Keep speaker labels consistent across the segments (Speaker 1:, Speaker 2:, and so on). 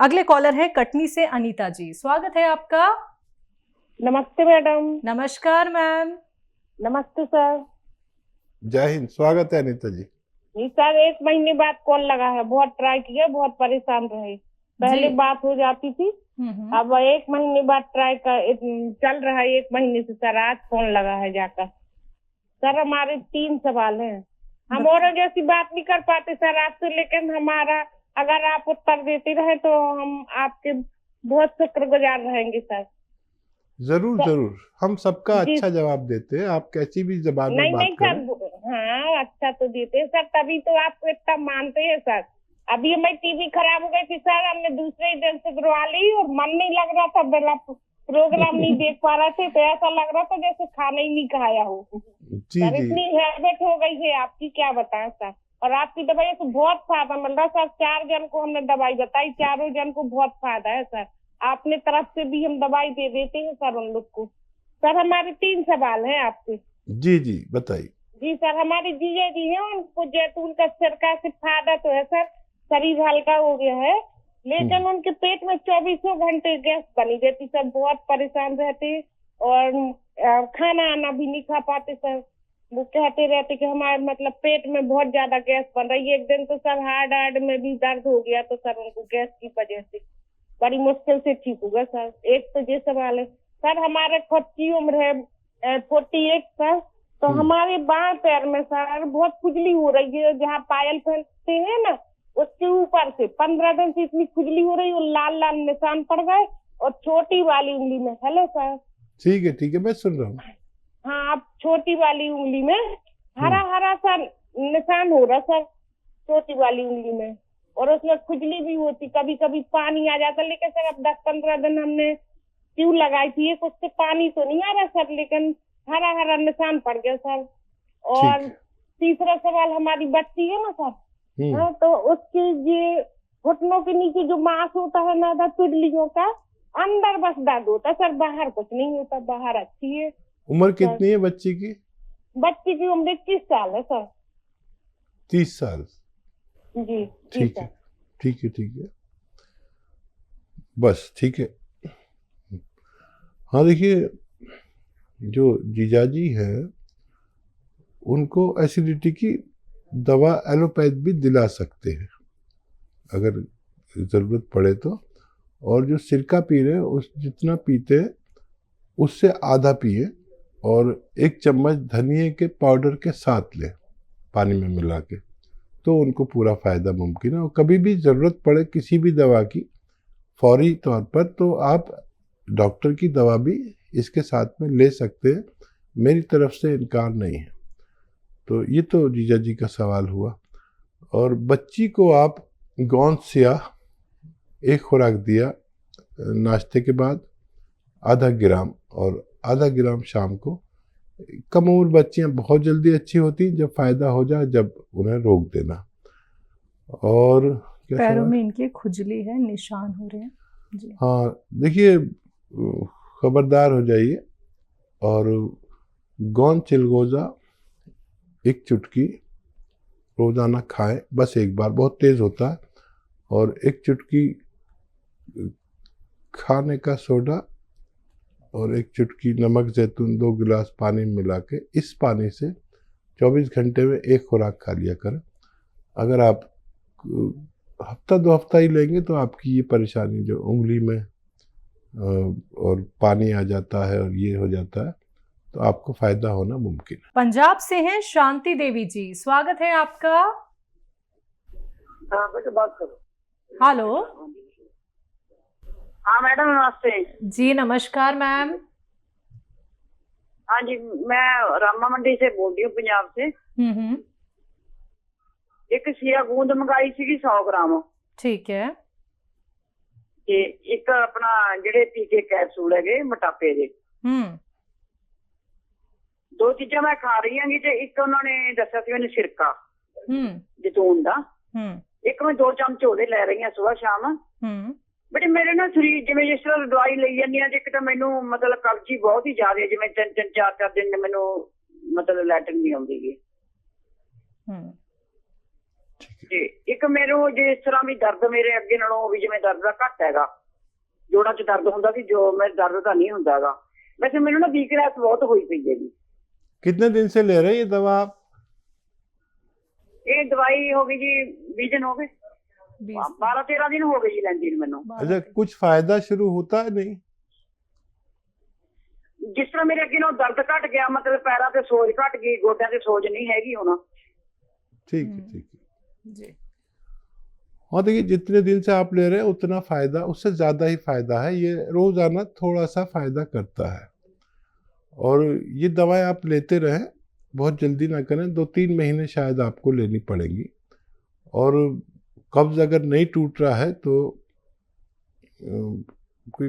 Speaker 1: अगले कॉलर है कटनी से अनीता जी, स्वागत है आपका।
Speaker 2: नमस्ते मैडम।
Speaker 1: नमस्कार मैम।
Speaker 2: नमस्ते सर।
Speaker 3: जय हिंद, स्वागत है अनीता जी।
Speaker 2: जी सर, 1 महीने बाद कॉल लगा है, बहुत ट्राई किया, बहुत परेशान रहे। पहले बात हो जाती थी, अब 1 महीने बाद ट्राई कर चल रहा है 1 महीने से सर। आज फोन लगा है जाकर। सर हमारे 3 सवाल हैं। हम और जैसी बात नहीं कर पाते सर आपसे, लेकिन हमारा अगर आप उत्तर देते रहे तो हम आपके बहुत शुक्रगुजार रहेंगे सर।
Speaker 3: जरूर जरूर, हम सबका अच्छा जवाब देते हैं। आप कैसी भी जबान में बात करें।
Speaker 2: सर, हाँ अच्छा तो देते हैं सर, तभी तो आपको इतना मानते हैं सर। अभी हमारी टीवी खराब हो गई थी सर, हमने दूसरे दिन से करवा ली और मन नहीं लग रहा था, बेला प्रोग्राम नहीं देख पा रहे थे, तो ऐसा लग रहा था जैसे खाना ही नहीं खाया हो सर। इतनी हैबिट हो गई है आपकी, क्या बताएं सर। और आपकी दवाई से बहुत फायदा मिल रहा है सर। 4 जन को हमने दवाई बताई, 4 जन को बहुत फायदा है सर। आपने तरफ से भी हम दवाई दे देते हैं सर उन लोग को। सर हमारे 3 सवाल हैं आपसे।
Speaker 3: जी जी बताइए।
Speaker 2: जी सर, हमारे जीजा जी हैं, उनको जैतून का सिरका से फायदा तो है सर, शरीर हल्का हो गया है, लेकिन उनके पेट में 24 घंटे गैस बनी रहती सर, बहुत परेशान रहते और खाना आना भी नहीं खा पाते सर। वो कहते रहते कि हमारे मतलब पेट में बहुत ज्यादा गैस बन रही है। एक दिन तो सर हार्ट में भी दर्द हो गया, तो सर उनको गैस की वजह से बड़ी मुश्किल से ठीक होगा सर। एक तो ये सवाल है सर। हमारे खुद की उम्र है 48 सर, तो हमारे बाएं पैर में सर बहुत खुजली हो रही है, जहाँ पायल पहनते हैं ना उसके ऊपर से 15 दिन से इतनी खुजली हो रही है, लाल लाल निशान पड़ गए और छोटी वाली उंगली में। Hello sir.
Speaker 3: ठीक है मैं सुन रहा हूँ।
Speaker 2: हाँ, अब छोटी वाली उंगली में हरा हरा सा निशान हो रहा सर, छोटी वाली उंगली में, और उसमें खुजली भी होती, कभी कभी पानी आ जाता। लेकिन सर अब 10-15 दिन हमने ट्यूब लगाई थी, उससे पानी तो नहीं आ रहा सर, लेकिन हरा हरा निशान पड़ गया सर। और तीसरा सवाल, हमारी बच्ची है ना सर, हाँ, तो उसके ये घुटनों के नीचे जो मांस होता है ना पिडलियों का, अंदर बस दर्द होता सर, बाहर कुछ नहीं होता, बाहर अच्छी है।
Speaker 3: उम्र कितनी है बच्ची की?
Speaker 2: बच्ची की उम्र 21 साल है सर।
Speaker 3: 30 साल।
Speaker 2: जी
Speaker 3: ठीक है बस ठीक है। हाँ देखिए, जो जीजाजी है उनको एसिडिटी की दवा एलोपैथ भी दिला सकते हैं अगर ज़रूरत पड़े तो। और जो सिरका पी रहे हैं उस जितना पीते हैं उससे आधा पिए, और 1 चम्मच धनिए के पाउडर के साथ लें पानी में मिला के, तो उनको पूरा फ़ायदा मुमकिन है। और कभी भी ज़रूरत पड़े किसी भी दवा की फौरी तौर पर, तो आप डॉक्टर की दवा भी इसके साथ में ले सकते हैं, मेरी तरफ से इनकार नहीं है। तो ये तो जीजा जी का सवाल हुआ। और बच्ची को आप गोंद स्याह 1 खुराक दिया नाश्ते के बाद, आधा ग्राम, और आधा ग्राम शाम को। कम उम्र बच्चियाँ बहुत जल्दी अच्छी होती, जब फ़ायदा हो जाए जब उन्हें रोक देना। और क्या
Speaker 1: पैरों में इनके खुजली है, निशान हो रहे हैं जी।
Speaker 3: हाँ देखिए, खबरदार हो जाइए। और गोंद चिलगोज़ा 1 चुटकी रोज़ाना खाएं, बस 1 बार, बहुत तेज़ होता है। और 1 चुटकी खाने का सोडा और 1 चुटकी नमक जैतून 2 गिलास पानी में मिला के, इस पानी से 24 घंटे में 1 खुराक खा लिया करें। अगर आप हफ्ता 2 हफ्ता ही लेंगे तो आपकी ये परेशानी जो उंगली में और पानी आ जाता है और ये हो जाता है, तो आपको फायदा होना मुमकिन है।
Speaker 1: पंजाब से हैं शांति देवी जी, स्वागत है आपका।
Speaker 4: हाँ बेटा बात करो।
Speaker 1: हेलो।
Speaker 4: हाँ मैडम नमस्ते
Speaker 1: जी। नमस्कार मैम।
Speaker 4: हाँ जी, मैं रामा मंडी से बोल रही हूँ, पंजाब से। एक सिया गूंद मंगाई सी 100 ग्राम।
Speaker 1: ठीक है।
Speaker 4: ते एक अपना जेडे टीके कैप्सूल है मोटापे दे, 2 चीज़ां मैं खा रही हूँ। ते एक उन्होंने दस्या सी मैंने सिरका जैतून दा, एक मैं 2 चमच ओहदे ले रही हूँ सुबह शाम। बट मेरे ना शरीर जिवें जिस तरह दवाई ली जानी है, एक तो मैनू मतलब कब्जी बहुत ही ज्यादा, जिवें 3-4 दिन मैनू मतलब लैटरिन नहीं आउंदी।
Speaker 3: है।
Speaker 4: ਤੇ ਇੱਕ ਮੈਨੂੰ ਜੇ ਇਸ ਤਰ੍ਹਾਂ ਵੀ ਦਰਦ ਮੇਰੇ ਅੱਗੇ ਨਾਲੋਂ ਵੀ ਜਿਵੇਂ ਦਰਦ ਦਾ ਘੱਟ ਹੈਗਾ, ਜੋੜਾਂ 'ਚ ਦਰਦ ਹੁੰਦਾ ਸੀ, ਜੋ ਮੇਰੇ ਦਰਦ ਤਾਂ ਨਹੀਂ ਹੁੰਦਾਗਾ। वैसे मैंने ना वीकनेस बहुत हुई पई है जी।
Speaker 3: कितने दिन से ले रहे हैं ये दवा आप?
Speaker 4: ये दवाई हो गई जी 20 दिन हो गए, 12-13 दिन हो गए जी लेंदी मैनू।
Speaker 3: अच्छा, कुछ फायदा शुरू होता है? नहीं,
Speaker 4: जिस तरह मेरे अगे ना दर्द घट गया, मतलब पैरों ते सोज घट गई, गोड्यां ते सोज नहीं हैगी हुण।
Speaker 3: ठीक है, ठीक है
Speaker 1: जी।
Speaker 3: हाँ, देखिए जितने दिन से आप ले रहे हैं उतना फायदा, उससे ज्यादा ही फायदा है। ये रोजाना थोड़ा सा फायदा करता है, और ये दवाएं आप लेते रहें, बहुत जल्दी ना करें, 2-3 महीने शायद आपको लेनी पड़ेंगी। और कब्ज अगर नहीं टूट रहा है तो कोई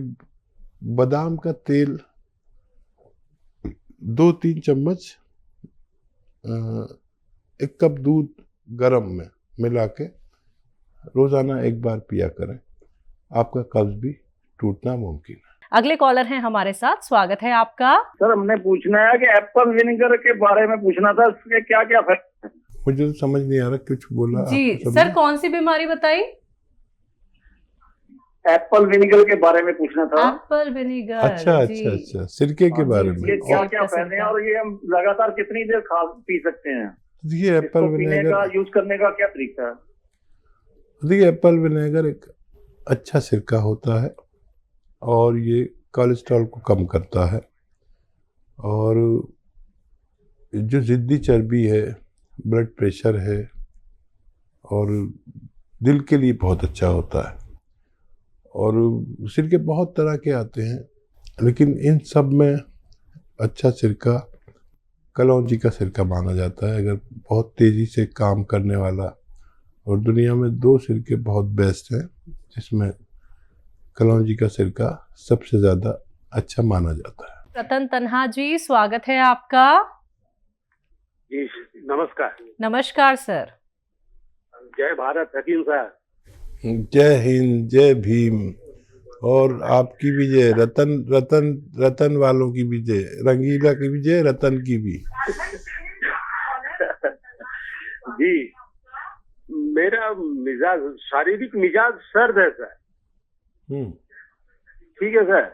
Speaker 3: बादाम का तेल 2-3 चम्मच 1 कप दूध गर्म में मिला के रोजाना 1 बार पिया करें, आपका कब्ज भी टूटना मुमकिन है।
Speaker 1: अगले कॉलर हैं हमारे साथ, स्वागत है आपका।
Speaker 5: सर, हमने पूछना है कि एप्पल विनेगर के बारे में पूछना था, इसके क्या क्या फायदे?
Speaker 3: मुझे तो समझ नहीं आ रहा, कुछ बोला
Speaker 1: जी सर, कौन सी बीमारी बताई?
Speaker 5: एप्पल विनेगर के बारे में पूछना था।
Speaker 1: Apple vinegar.
Speaker 3: अच्छा अच्छा अच्छा, सिरके के बारे में।
Speaker 5: ये क्या क्या फायदे हैं और ये हम लगातार कितनी देर खा पी सकते हैं?
Speaker 3: देखिए एप्पल विनेगर
Speaker 5: का यूज करने का क्या तरीका है?
Speaker 3: देखिए एप्पल विनेगर एक अच्छा सिरका होता है, और ये कोलेस्ट्रॉल को कम करता है, और जो ज़िद्दी चर्बी है, ब्लड प्रेशर है, और दिल के लिए बहुत अच्छा होता है। और सिरके बहुत तरह के आते हैं, लेकिन इन सब में अच्छा सिरका कलौंजी का सिरका माना जाता है। अगर बहुत तेज़ी से काम करने वाला, और दुनिया में 2 सिरके बहुत बेस्ट हैं, जिसमें कलौंजी का सिरका सबसे ज़्यादा अच्छा माना जाता है।
Speaker 1: रतन तन्हा जी, स्वागत है आपका।
Speaker 5: जी नमस्कार।
Speaker 1: नमस्कार सर।
Speaker 5: जय भारत हकीम साहब।
Speaker 3: जय हिंद, जय भीम, और आपकी भी जय, रतन रतन रतन वालों की भी जय, रंगीला की भी जय, रतन की भी।
Speaker 5: जी, मेरा मिजाज, शारीरिक मिजाज सर्द है सर। ठीक है सर,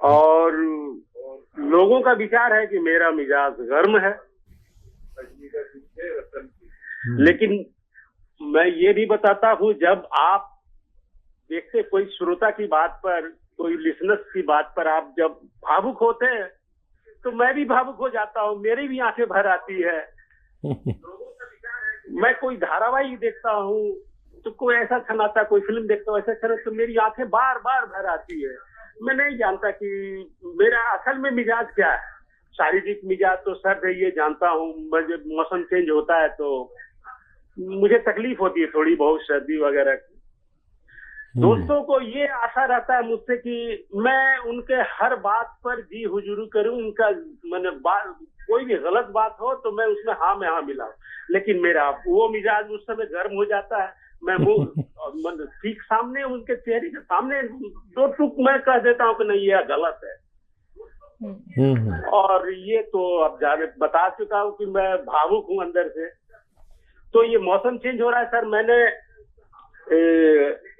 Speaker 5: और लोगों का विचार है कि मेरा मिजाज गर्म है, लेकिन मैं ये भी बताता हूँ, जब आप देखते कोई श्रोता की बात पर, कोई लिसनर्स की बात पर आप जब भावुक होते हैं, तो मैं भी भावुक हो जाता हूँ, मेरी भी आंखें भर आती है। मैं कोई धारावाहिक देखता हूँ तो कोई ऐसा क्षण आता, कोई फिल्म देखता हूँ ऐसा क्षण, तो मेरी आंखें बार बार भर आती है। मैं नहीं जानता कि मेरा असल में मिजाज क्या है। शारीरिक मिजाज तो सर्द है, ये जानता हूँ। जब मौसम चेंज होता है तो मुझे तकलीफ होती है थोड़ी बहुत, सर्दी वगैरह की। दोस्तों को ये आशा रहता है मुझसे कि मैं उनके हर बात पर जी हुजूरी करूं, उनका मैंने कोई भी गलत बात हो तो मैं उसमें हाँ में हाँ मिलाऊं। लेकिन मेरा वो मिजाज उस समय गर्म हो जाता है, मैं मुंह ठीक सामने, उनके चेहरे के सामने 2 टूक मैं कह देता हूँ कि नहीं ये गलत है। और ये तो अब जाने बता चुका हूँ कि मैं भावुक हूँ अंदर से। तो ये मौसम चेंज हो रहा है सर, मैंने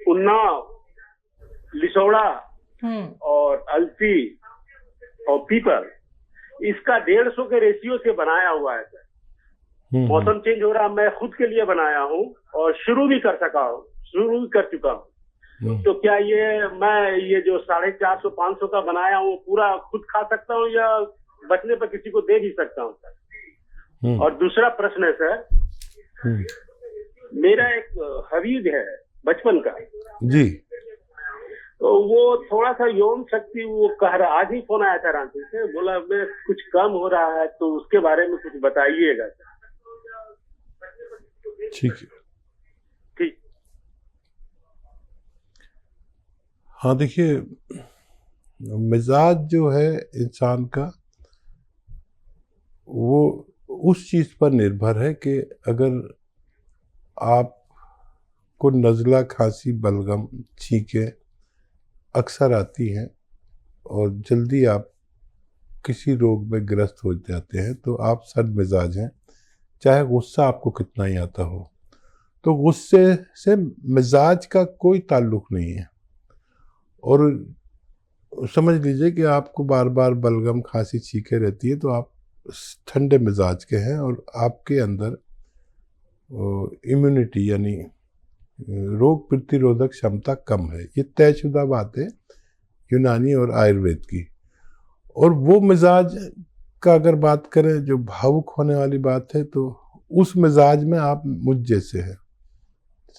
Speaker 5: उन्नाव, लिसोड़ा और अलसी और पीपल, इसका 150 के रेशियो से बनाया हुआ है सर। मौसम चेंज हो रहा है, मैं खुद के लिए बनाया हूँ और शुरू भी कर चुका हूँ। तो क्या मैं ये जो 450-500 का बनाया हूँ पूरा खुद खा सकता हूँ, या बचने पर किसी को दे भी सकता हूँ सर? और दूसरा प्रश्न है सर, मेरा एक हबीब है बचपन का
Speaker 3: जी,
Speaker 5: तो वो थोड़ा सा यौन शक्ति वो कह रहा, आज ही फोन आया था रांची से, बोला मैं कुछ कम हो रहा है, तो उसके बारे में कुछ बताइएगा सर।
Speaker 3: ठीक है,
Speaker 5: ठीक।
Speaker 3: हाँ देखिए, मिजाज जो है इंसान का, वो उस चीज़ पर निर्भर है कि अगर आपको नज़ला, खांसी, बलगम, छींकें अक्सर आती हैं और जल्दी आप किसी रोग में ग्रस्त हो जाते हैं, तो आप सर्द मिजाज हैं, चाहे गुस्सा आपको कितना ही आता हो। तो गुस्से से मिजाज का कोई ताल्लुक नहीं है। और समझ लीजिए कि आपको बार बार बलगम खांसी छींके रहती है तो आप ठंडे मिजाज के हैं और आपके अंदर इम्यूनिटी यानी रोग प्रतिरोधक क्षमता कम है। ये तयशुदा बात है यूनानी और आयुर्वेद की। और वो मिजाज का अगर बात करें जो भावुक होने वाली बात है, तो उस मिजाज में आप मुझ जैसे हैं,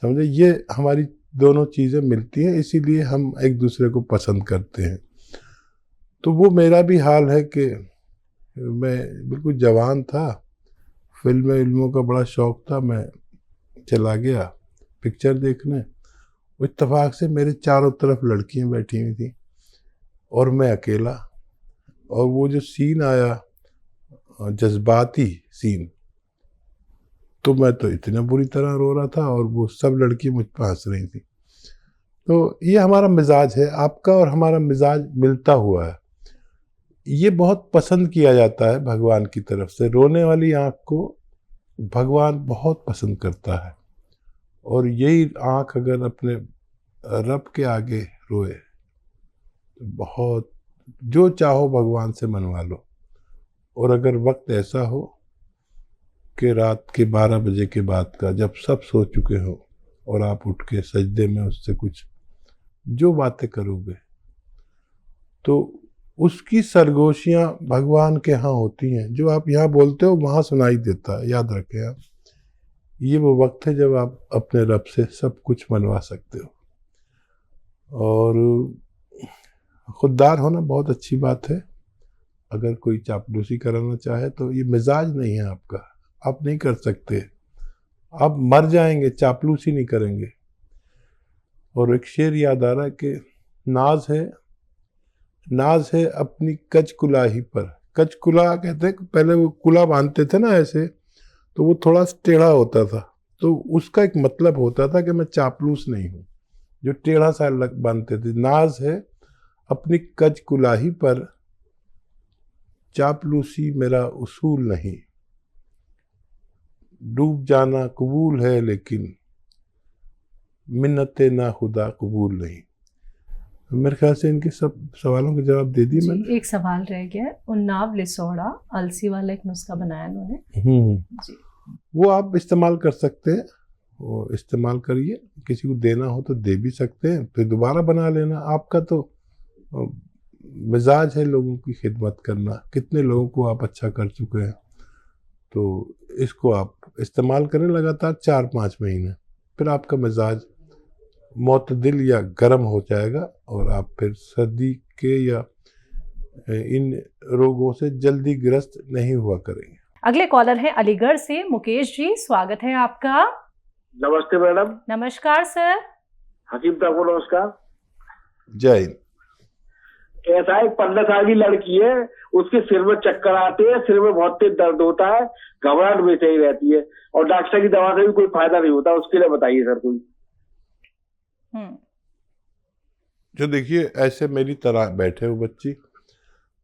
Speaker 3: समझे। ये हमारी दोनों चीज़ें मिलती हैं, इसीलिए हम एक दूसरे को पसंद करते हैं। तो वो मेरा भी हाल है कि मैं बिल्कुल जवान था, फिल्मों का बड़ा शौक था, मैं चला गया पिक्चर देखने। इत्तेफाक से मेरे चारों तरफ लड़कियां बैठी हुई थी और मैं अकेला। और वो जो सीन आया, जज्बाती सीन, तो मैं तो इतना बुरी तरह रो रहा था और वो सब लड़की मुझ पर हंस रही थी। तो ये हमारा मिजाज है, आपका और हमारा मिजाज मिलता हुआ है। ये बहुत पसंद किया जाता है भगवान की तरफ से। रोने वाली आँख को भगवान बहुत पसंद करता है। और यही आँख अगर अपने रब के आगे रोए तो बहुत, जो चाहो भगवान से मनवा लो। और अगर वक्त ऐसा हो कि रात के 12 बजे के बाद का, जब सब सो चुके हो और आप उठ के सजदे में उससे कुछ जो बातें करोगे, तो उसकी सरगोशियाँ भगवान के यहाँ होती हैं। जो आप यहाँ बोलते हो वहाँ सुनाई देता है। याद रखें आप, ये वो वक्त है जब आप अपने रब से सब कुछ मनवा सकते हो। और खुददार होना बहुत अच्छी बात है। अगर कोई चापलूसी कराना चाहे तो ये मिजाज नहीं है आपका, आप नहीं कर सकते, आप मर जाएंगे, चापलूसी नहीं करेंगे। और एक शेर याद आ रहा है कि नाज है अपनी कच कुलाही पर। कच कुला कहते हैं, पहले वो कुला बांधते थे ना ऐसे, तो वो थोड़ा टेढ़ा होता था, तो उसका एक मतलब होता था कि मैं चापलूस नहीं हूँ, जो टेढ़ा सा बांधते थे। नाज है अपनी कच कुलाही पर, चापलूसी मेरा उसूल नहीं। डूब जाना कबूल है लेकिन मिन्नते ना खुदा कबूल नहीं। मेरे ख्याल से इनके सब सवालों के जवाब दे दिए मैंने।
Speaker 1: एक सवाल रह गया, उन्नाव लिसोड़ा अलसी वाला एक नुस्खा बनाया उन्होंने जी,
Speaker 3: वो आप इस्तेमाल कर सकते हैं, वो इस्तेमाल करिए। किसी को देना हो तो दे भी सकते हैं, फिर दोबारा बना लेना। आपका तो मिजाज है लोगों की खिदमत करना, कितने लोगों को आप अच्छा कर चुके हैं। तो इसको आप इस्तेमाल करें लगातार 4-5 महीने, फिर आपका मिजाज मोतदिल या गर्म हो जाएगा और आप फिर सर्दी के या इन रोगों से जल्दी ग्रस्त नहीं हुआ करेंगे।
Speaker 1: अगले कॉलर है अलीगढ़ से मुकेश जी, स्वागत है आपका।
Speaker 5: नमस्ते मैडम।
Speaker 1: नमस्कार सर।
Speaker 5: हकीम साहब को नमस्कार।
Speaker 3: जय हिंद।
Speaker 5: ऐसा एक 15 साल की लड़की है, उसके सिर में चक्कर आते हैं, सिर में बहुत तेज दर्द होता है, घबराहट बेचैनी रहती है और डॉक्टर की दवा से भी कोई फायदा नहीं होता। उसके लिए बताइए सर कोई।
Speaker 3: जो देखिए, ऐसे मेरी तरह बैठे हो बच्ची,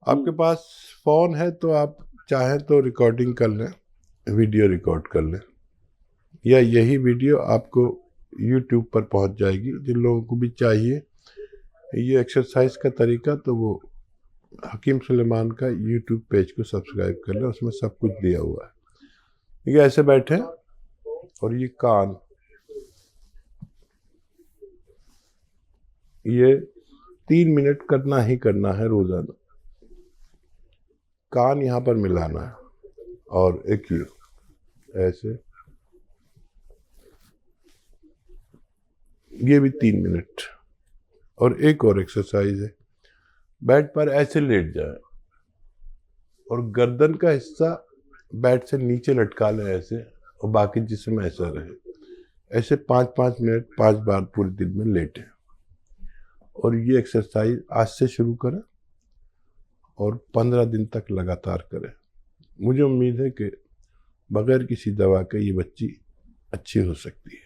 Speaker 3: आपके पास फोन है तो आप चाहें तो रिकॉर्डिंग कर लें, वीडियो रिकॉर्ड कर लें, या यही वीडियो आपको YouTube पर पहुंच जाएगी। जिन लोगों को भी चाहिए ये एक्सरसाइज का तरीका, तो वो हकीम सुलेमान का YouTube पेज को सब्सक्राइब कर लें, उसमें सब कुछ दिया हुआ है। ये ऐसे बैठे और ये कान, ये 3 मिनट करना ही करना है रोजाना। कान यहाँ पर मिलाना है और एक ये ऐसे, ये भी 3 मिनट। और एक और एक्सरसाइज है, बेड पर ऐसे लेट जाए और गर्दन का हिस्सा बेड से नीचे लटका लें ऐसे, और बाकी जिस्म ऐसा रहे। ऐसे 5-5 मिनट 5 बार पूरे दिन में लेटें। और ये एक्सरसाइज आज से शुरू करें और 15 दिन तक लगातार करें। मुझे उम्मीद है कि बगैर किसी दवा के ये बच्ची अच्छी हो सकती है।